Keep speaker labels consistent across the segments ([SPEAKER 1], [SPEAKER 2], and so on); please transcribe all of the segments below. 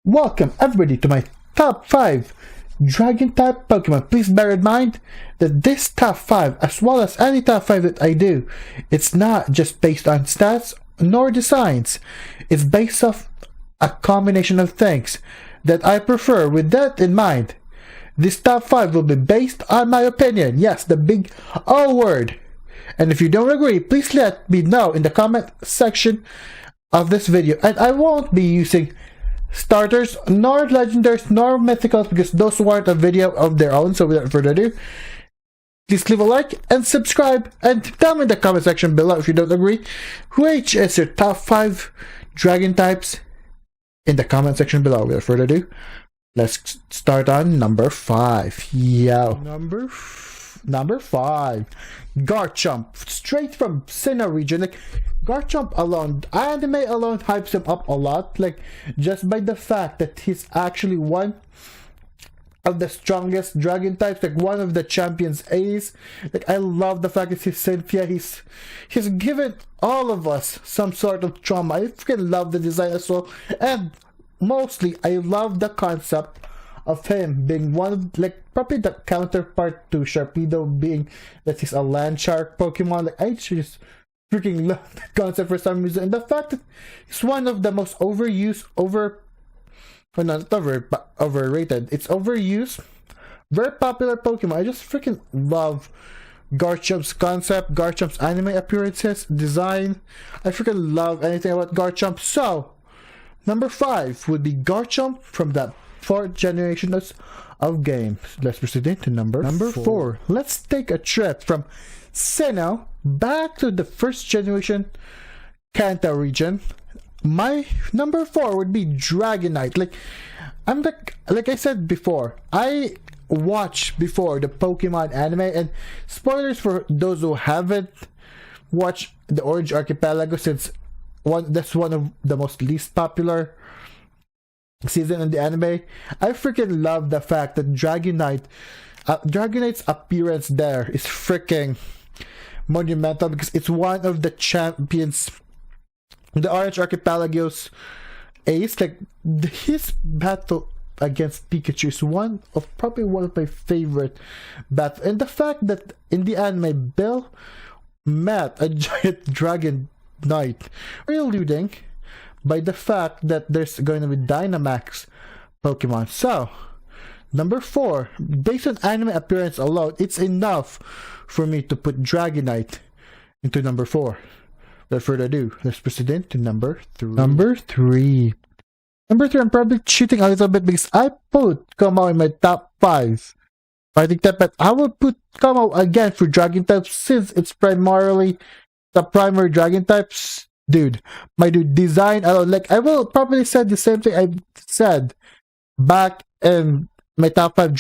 [SPEAKER 1] Welcome everybody to my top 5 Dragon type Pokemon. Please bear in mind that this top 5, as well as any top 5 that I do, it's not just based on stats nor designs. It's based off a combination of things that I prefer. With that in mind, this top 5 will be based on my opinion. Yes, the big O word. And if you don't agree, please let me know in the comment section of this video. And I won't be using starters, nor legendaries, nor mythicals, because those weren't a video of their own. So without further ado, please leave a like and subscribe, and tell me in the comment section below if you don't agree. Which is your top 5 dragon types in the comment section below. Without further ado, let's start on number 5. Yo, number 5, Garchomp, straight from Sinnoh region. Like, Garchomp alone, anime alone hypes him up a lot, like just by the fact that he's actually one of the strongest dragon types, like one of the champions ace. Like, I love the fact that he's Cynthia. He's given all of us some sort of trauma. I freaking love the design as well, and mostly I love the concept of him being one of, like, probably the counterpart to Sharpedo, being that he's a land shark Pokemon. Like, I just freaking love that concept for some reason, and the fact that it's one of the most overused, overrated, it's overused, very popular Pokemon. I just freaking love Garchomp's concept, Garchomp's anime appearances, design. I freaking love anything about Garchomp. So number 5 would be Garchomp from the 4th generation of games. Let's proceed into number 4. Let's take a trip from Sinnoh back to the 1st generation Kanto region. My number 4 would be Dragonite. Like I said before, I watched before the Pokemon anime, and spoilers for those who haven't watched the Orange Archipelago, since that's one of the most least popular season in the anime. I freaking love the fact that Dragonite's appearance there is freaking monumental, because it's one of the champions, the Orange Archipelago's ace. Like, his battle against Pikachu is probably one of my favorite battles, and the fact that in the anime Bill met a giant Dragonite, alluding by the fact that there's going to be Dynamax Pokemon. So number 4, based on anime appearance alone, it's enough for me to put Dragonite into number 4. Without further ado, let's proceed into number 3. Number 3, I'm probably cheating a little bit because I put Kumo in my top 5 fighting type, but I will put Kumo again for dragon types, since it's primarily the primary dragon types. Dude, my dude, design alone, like, I will probably say the same thing I said back in my top 5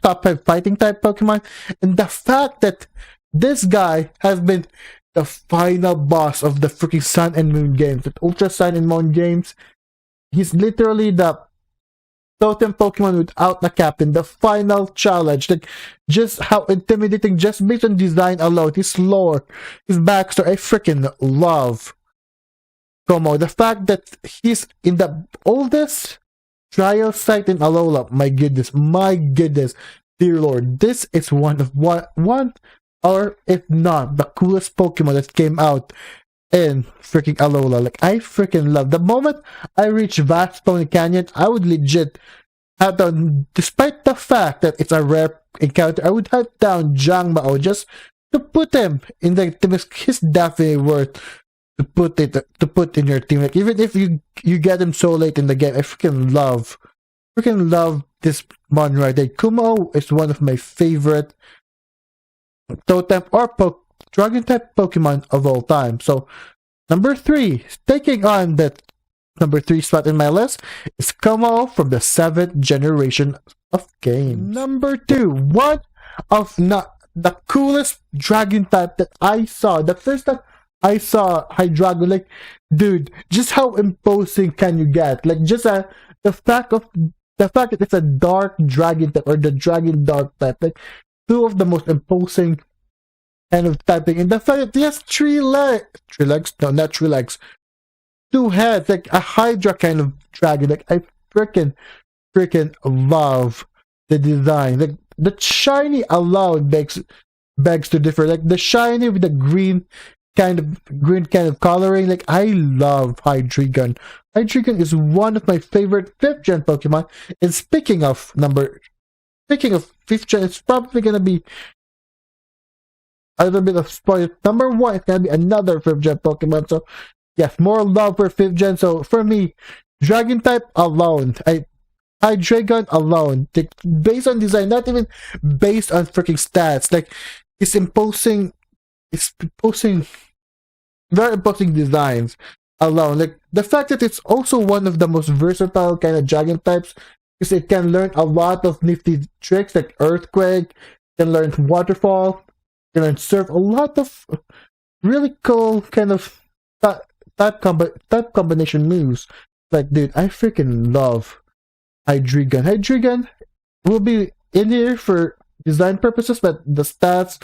[SPEAKER 1] top 5 fighting type Pokemon, and the fact that this guy has been the final boss of the freaking Sun and Moon games, the Ultra Sun and Moon games. He's literally the totem Pokemon without the captain, the final challenge. Like, just how intimidating, just based on design alone, his lore, his backstory. I freaking love Kumo. The fact that he's in the oldest trial site in Alola. My goodness, dear lord, this is one, or if not the coolest Pokemon that came out in freaking Alola. Like, I freaking love the moment I reach Vast Pony Canyon. I would legit have down, despite the fact that it's a rare encounter, I would have down Jangmao just to put him in the team. He's definitely worth to put in your team. Like, even if you get him so late in the game, I freaking love this mon right there. Kumo is one of my favorite totem or dragon type Pokemon of all time. So number 3, taking on that number 3 spot in my list, is Kumo from the 7th generation of games. Number 2, one of the coolest dragon type that I saw. The first time I saw Hydreigon, like, dude, just how imposing can you get? Like, just the fact that it's a dark dragon type, or the dragon dark type, like, 2 of the most imposing kind of typing, and the fact that he has 3 legs, no, not 3 legs, two heads, like a Hydra kind of dragon. Like I freaking love the design. Like the shiny alone begs to differ. Like the shiny with the green kind of coloring. Like I love Hydreigon. Hydreigon is one of my favorite 5th gen Pokemon. And speaking of 5th gen, it's probably gonna be a little bit of spoiler. Number 1 is gonna be another 5th gen Pokemon. So yes, more love for 5th gen. So for me, Dragon type alone, Hydreigon alone, like, based on design, not even based on freaking stats. Like it's imposing very imposing designs alone. Like the fact that it's also one of the most versatile kind of dragon types, because it can learn a lot of nifty tricks like Earthquake, can learn Waterfall, can learn Surf, a lot of really cool kind of type combination moves. Like, dude, I freaking love Hydreigon. Hydreigon will be in here for design purposes, but the stats,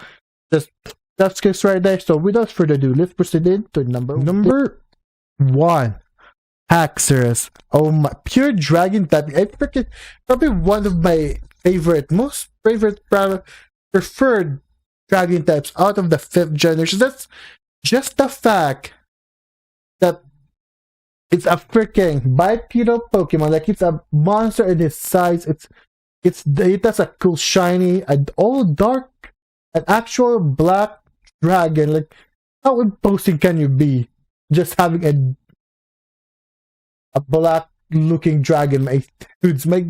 [SPEAKER 1] just that's just right there. So without further ado, let's proceed into number one. Haxorus. Oh my, pure dragon type. I freaking probably one of my most favorite preferred dragon types out of the 5th generation. That's just the fact that it's a freaking bipedal Pokemon. Like it's a monster in its size. It has a cool shiny, an all dark, an actual black dragon. Like how imposing can you be just having a black looking dragon? My dudes, my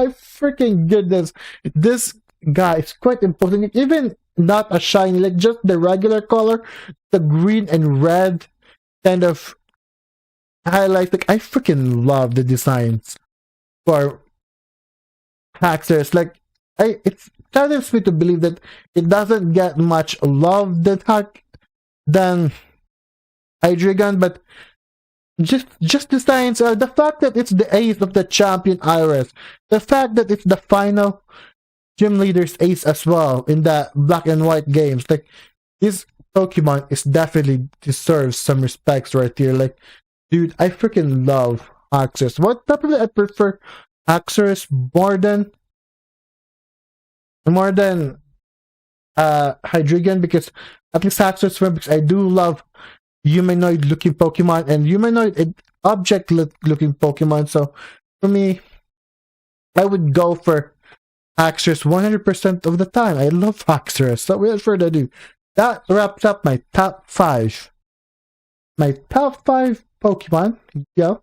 [SPEAKER 1] freaking goodness, this guy is quite imposing. Even not a shiny, like just the regular color, the green and red kind of highlights. Like I freaking love the designs for Haxorus. Like it saddens me to believe that it doesn't get much love than Hydreigon, but just designs. The fact that it's the ace of the champion Iris, the fact that it's the final gym leader's ace as well in the black and white games. Like this Pokemon is definitely deserves some respects right here. Like, dude, I freaking love Haxorus. What probably I prefer Haxorus more than Hydreigon, because at least Haxorus, because I do love humanoid looking Pokemon and humanoid object looking Pokemon. So for me, I would go for Haxorus 100% of the time. I love Haxorus. So without further ado, that wraps up my top 5. My top 5 Pokemon. Yo.